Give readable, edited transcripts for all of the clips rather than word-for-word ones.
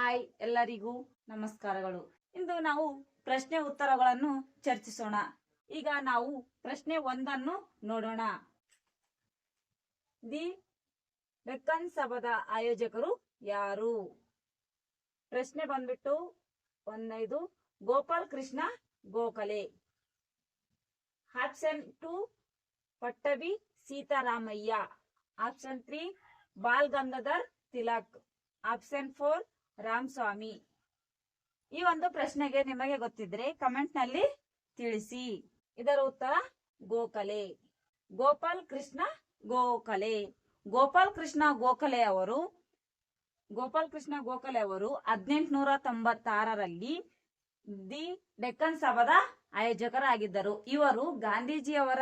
Hi, ಎಲ್ಲರಿಗೂ ನಮಸ್ಕಾರಗಳು. ಇಂದು ನಾವು ಪ್ರಶ್ನೆ ಉತ್ತರಗಳನ್ನು ಚರ್ಚಿಸೋಣ. ಈಗ ನಾವು ಪ್ರಶ್ನೆ 1 ನೋಡೋಣ. ದಿ ಡೆಕ್ಕನ್ ಸಭಾದ ಆಯೋಜಕರು ಯಾರು? ಪ್ರಶ್ನೆ ಬಂದ್ಬಿಟ್ಟು 1 Gopal Krishna Gokhale. Option 2 Pattabhi Sitaramayya. Option 3 Bal Gangadhar Tilak. Option 4 Ramaswamy. ಈ ಒಂದು ಪ್ರಶ್ನೆಗೆ ನಿಮಗೆ ಗೊತ್ತಿದ್ರೆ ಕಮೆಂಟ್ ನಲ್ಲಿ ತಿಳಿಸಿ. ಇದರ ಉತ್ತರ ಗೋಖಲೆ. ಗೋಪಾಲ್ ಕೃಷ್ಣ ಗೋಖಲೆ. ಗೋಪಾಲ್ ಕೃಷ್ಣ ಗೋಖಲೆ ಅವರು 1896ರಲ್ಲಿ ದಿ ಡೆಕ್ಕನ್ ಸಭಾದ ಆಯೋಜಕರಾಗಿದ್ದರು. ಇವರು ಗಾಂಧೀಜಿಯವರ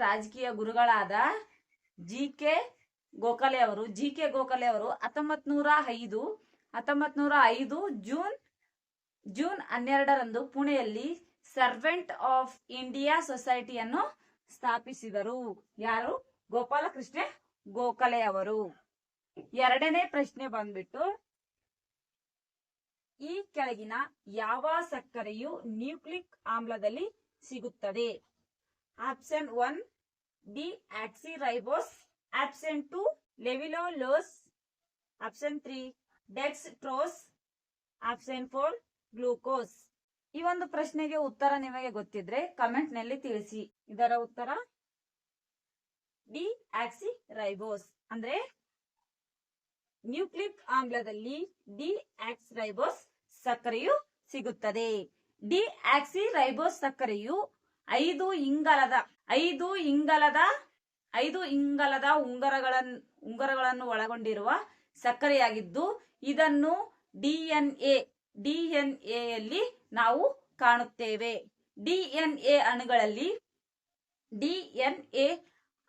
ರಾಜಕೀಯ ಗುರುಗಳಾದ ಜಿ ಕೆ ಗೋಖಲೆ ಅವರು 1905 ಜೂನ್ 12ರಂದು ಪುಣೆಯಲ್ಲಿ ಸರ್ವೆಂಟ್ ಆಫ್ ಇಂಡಿಯಾ ಸೊಸೈಟಿಯನ್ನು ಸ್ಥಾಪಿಸಿದರು. ಯಾರು? ಗೋಪಾಲಕೃಷ್ಣ ಗೋಖಲೆ ಅವರು. 2ನೇ ಪ್ರಶ್ನೆ ಬಂದ್ಬಿಟ್ಟು ಈ ಕೆಳಗಿನ ಯಾವ ಸಕ್ಕರೆಯು ನ್ಯೂಕ್ಲಿಕ್ ಆಮ್ಲದಲ್ಲಿ ಸಿಗುತ್ತದೆ? Option 1 deoxyribose. Option 2 levulose. Option 3 dextrose. Option 4 glucose. ಈ ಒಂದು ಪ್ರಶ್ನೆಗೆ ಉತ್ತರ ನಿಮಗೆ ಗೊತ್ತಿದ್ರೆ ಕಮೆಂಟ್ ನಲ್ಲಿ ತಿಳಿಸಿ. ಇದರ ಉತ್ತರ ಡಿ ಆಕ್ಸಿ ರೈಬೋಸ್. ಅಂದ್ರೆ ನ್ಯೂಕ್ಲಿಕ್ ಆಮ್ಲದಲ್ಲಿ ಡಿ ಆಕ್ಸಿ ರೈಬೋಸ್ ಸಕ್ಕರೆಯು ಸಿಗುತ್ತದೆ. ಡಿ ಆಕ್ಸಿ ರೈಬೋಸ್ ಸಕ್ಕರೆಯು 5 ಇಂಗಾಲದ ಉಂಗುರಗಳನ್ನು ಒಳಗೊಂಡಿರುವ ಸಕ್ಕರೆಯಾಗಿದ್ದು ಇದನ್ನು ಡಿಎನ್ಎಯಲ್ಲಿ ನಾವು ಕಾಣುತ್ತೇವೆ. ಡಿಎನ್ಎ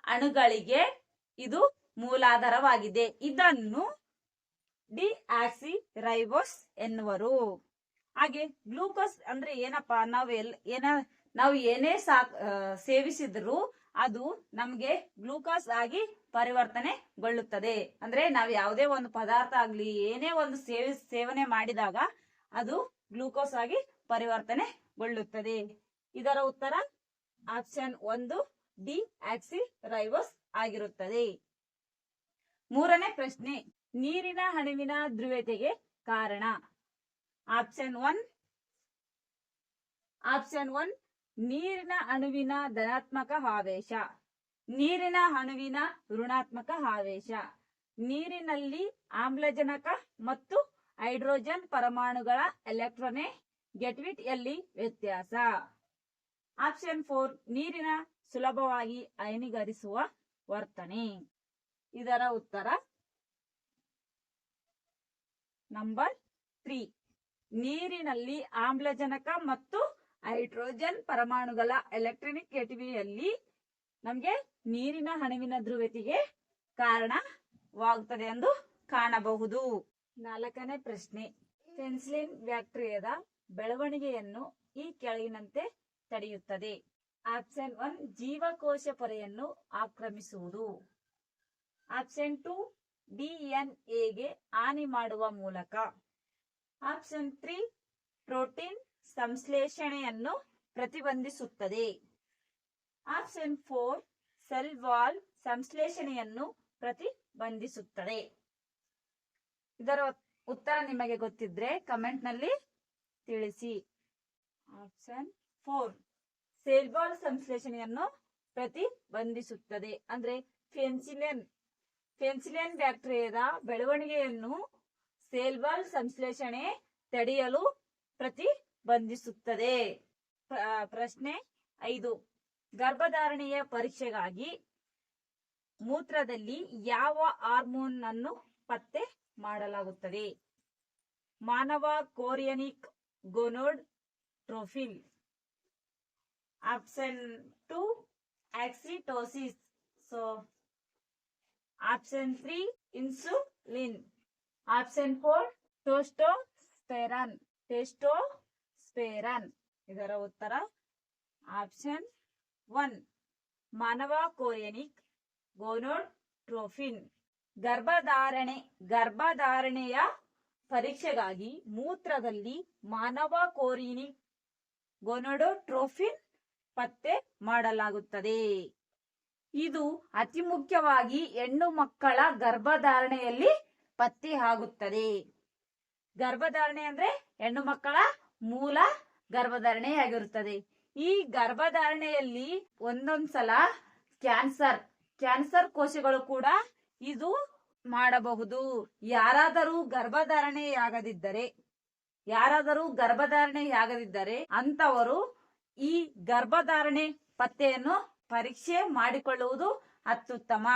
ಅಣುಗಳಿಗೆ ಇದು ಮೂಲಾಧಾರವಾಗಿದೆ. ಇದನ್ನು ಡಿಆಕ್ಸಿ ರೈಬೋಸ್ ಎನ್ನುವರು. ಹಾಗೆ ಗ್ಲೂಕೋಸ್ ಅಂದ್ರೆ ಏನಪ್ಪಾ? ನಾವು ಏನೇ ಸೇವಿಸಿದ್ರು ಅದು ನಮ್ಗೆ ಗ್ಲೂಕೋಸ್ ಆಗಿ ಪರಿವರ್ತನೆಗೊಳ್ಳುತ್ತದೆ. ಅಂದ್ರೆ ನಾವು ಯಾವುದೇ ಒಂದು ಪದಾರ್ಥ ಆಗ್ಲಿ ಏನೇ ಒಂದು ಸೇವನೆ ಮಾಡಿದಾಗ ಅದು ಗ್ಲೂಕೋಸ್ ಆಗಿ ಪರಿವರ್ತನೆಗೊಳ್ಳುತ್ತದೆ. ಇದರ ಉತ್ತರ ಆಪ್ಷನ್ 1 ಡಿ ಆಕ್ಸಿ ರೈಬೋಸ್ ಆಗಿರುತ್ತದೆ. 3ನೇ ಪ್ರಶ್ನೆ ನೀರಿನ ಅಣುವಿನ ಧ್ರುವತೆಗೆ ಕಾರಣ? ಆಪ್ಷನ್ 1 ನೀರಿನ ಅಣುವಿನ ಧನಾತ್ಮಕ ಆವೇಶ. ನೀರಿನ ಅಣುವಿನ ಋಣಾತ್ಮಕ ಆವೇಶ. ನೀರಿನಲ್ಲಿ ಆಮ್ಲಜನಕ ಮತ್ತು ಹೈಡ್ರೋಜನ್ ಪರಮಾಣುಗಳ ಎಲೆಕ್ಟ್ರಾನೆಗೆಟಿವಿಟಿಯಲ್ಲಿ ವ್ಯತ್ಯಾಸ. ಆಪ್ಷನ್ 4 ನೀರಿನ ಸುಲಭವಾಗಿ ಅಯನೀಕರಿಸುವ ವರ್ತನೆ. ಇದರ ಉತ್ತರ ನಂಬರ್ 3 ನೀರಿನಲ್ಲಿ ಆಮ್ಲಜನಕ ಮತ್ತು ಹೈಡ್ರೋಜನ್ ಪರಮಾಣುಗಳ ಎಲೆಕ್ಟ್ರಾನೆಗೆಟಿವಿಟಿಯಲ್ಲಿ ನಮಗೆ ನೀರಿನ ಅಣುವಿನ ಧ್ರುವತೆಗೆ ಕಾರಣವಾಗುತ್ತದೆ ಎಂದು ಕಾಣಬಹುದು. 4ನೇ ಪ್ರಶ್ನೆ ಪೆನ್ಸಿಲಿನ್ ಬ್ಯಾಕ್ಟೀರಿಯಾದ ಬೆಳವಣಿಗೆಯನ್ನು ಈ ಕೆಳಗಿನಂತೆ ತಡೆಯುತ್ತದೆ. ಆಪ್ಷನ್ 1 ಜೀವಕೋಶ ಪೊರೆಯನ್ನು ಆಕ್ರಮಿಸುವುದು. ಆಪ್ಷನ್ 2 ಡಿಎನ್ಎಗೆ ಹಾನಿ ಮಾಡುವ ಮೂಲಕ. ಆಪ್ಷನ್ 3 ಪ್ರೋಟೀನ್ ಸಂಶ್ಲೇಷಣೆಯನ್ನು ಪ್ರತಿಬಂಧಿಸುತ್ತದೆ. ಆಪ್ಷನ್ 4 ಸೆಲ್ ವಾಲ್ ಸಂಶ್ಲೇಷಣೆಯನ್ನು ಪ್ರತಿಬಂಧಿಸುತ್ತದೆ. ಇದರ ಉತ್ತರ ನಿಮಗೆ ಗೊತ್ತಿದ್ರೆ ಕಮೆಂಟ್ ನಲ್ಲಿ ತಿಳಿಸಿ. ಆಪ್ಷನ್ 4 ಸೆಲ್ ವಾಲ್ ಸಂಶ್ಲೇಷಣೆಯನ್ನು ಪ್ರತಿಬಂಧಿಸುತ್ತದೆ. ಅಂದ್ರೆ ಪೆನ್ಸಿಲಿನ್ ಬ್ಯಾಕ್ಟೀರಿಯಾದ ಬೆಳವಣಿಗೆಯನ್ನು ಸೆಲ್ ವಾಲ್ ಸಂಶ್ಲೇಷಣೆ ತಡೆಯಲು ಪ್ರತಿಬಂಧಿಸುತ್ತದೆ. ಪ್ರಶ್ನೆ 5 ಗರ್ಭಧಾರಣೆಯ ಪರೀಕ್ಷೆಗಾಗಿ ಮೂತ್ರದಲ್ಲಿ ಯಾವ ಹಾರ್ಮೋನ್ ಅನ್ನು ಪತ್ತೆ ಮಾಡಲಾಗುತ್ತದೆ? ಮಾನವ chorionic gonadotropin. Option 2 oxytocin. Option 3 insulin. Option 4 testosterone. ಇದರ ಉತ್ತರ ಆಪ್ಷನ್ 1 ಮಾನವ ಕೊರಿಯನಿಕ್ ಗೋನಡೋಟ್ರೋಪಿನ್. ಗೋನಡೋಟ್ರೋಪಿನ್. ಗರ್ಭಧಾರಣೆಯ ಪರೀಕ್ಷೆಗಾಗಿ ಮೂತ್ರದಲ್ಲಿ ಮಾನವ ಕೋರಿನಿ ಗೋನಡೋಟ್ರೋಪಿನ್ ಪತ್ತೆ ಮಾಡಲಾಗುತ್ತದೆ. ಇದು ಅತಿ ಮುಖ್ಯವಾಗಿ ಹೆಣ್ಣು ಮಕ್ಕಳ ಗರ್ಭಧಾರಣೆಯಲ್ಲಿ ಪತ್ತೆ ಆಗುತ್ತದೆ. ಗರ್ಭಧಾರಣೆ ಅಂದ್ರೆ ಹೆಣ್ಣು ಮಕ್ಕಳ ಮೂಲ ಗರ್ಭಧಾರಣೆಯಾಗಿರುತ್ತದೆ. ಈ ಗರ್ಭಧಾರಣೆಯಲ್ಲಿ ಒಂದೊಂದ್ಸಲ ಕ್ಯಾನ್ಸರ್ ಕೋಶಗಳು ಕೂಡ ಇದು ಮಾಡಬಹುದು. ಯಾರಾದರೂ ಗರ್ಭಧಾರಣೆಯಾಗದಿದ್ದರೆ ಅಂತವರು ಈ ಗರ್ಭಧಾರಣೆ ಪತ್ತೆಯನ್ನು ಪರೀಕ್ಷೆ ಮಾಡಿಕೊಳ್ಳುವುದು ಅತ್ಯುತ್ತಮ.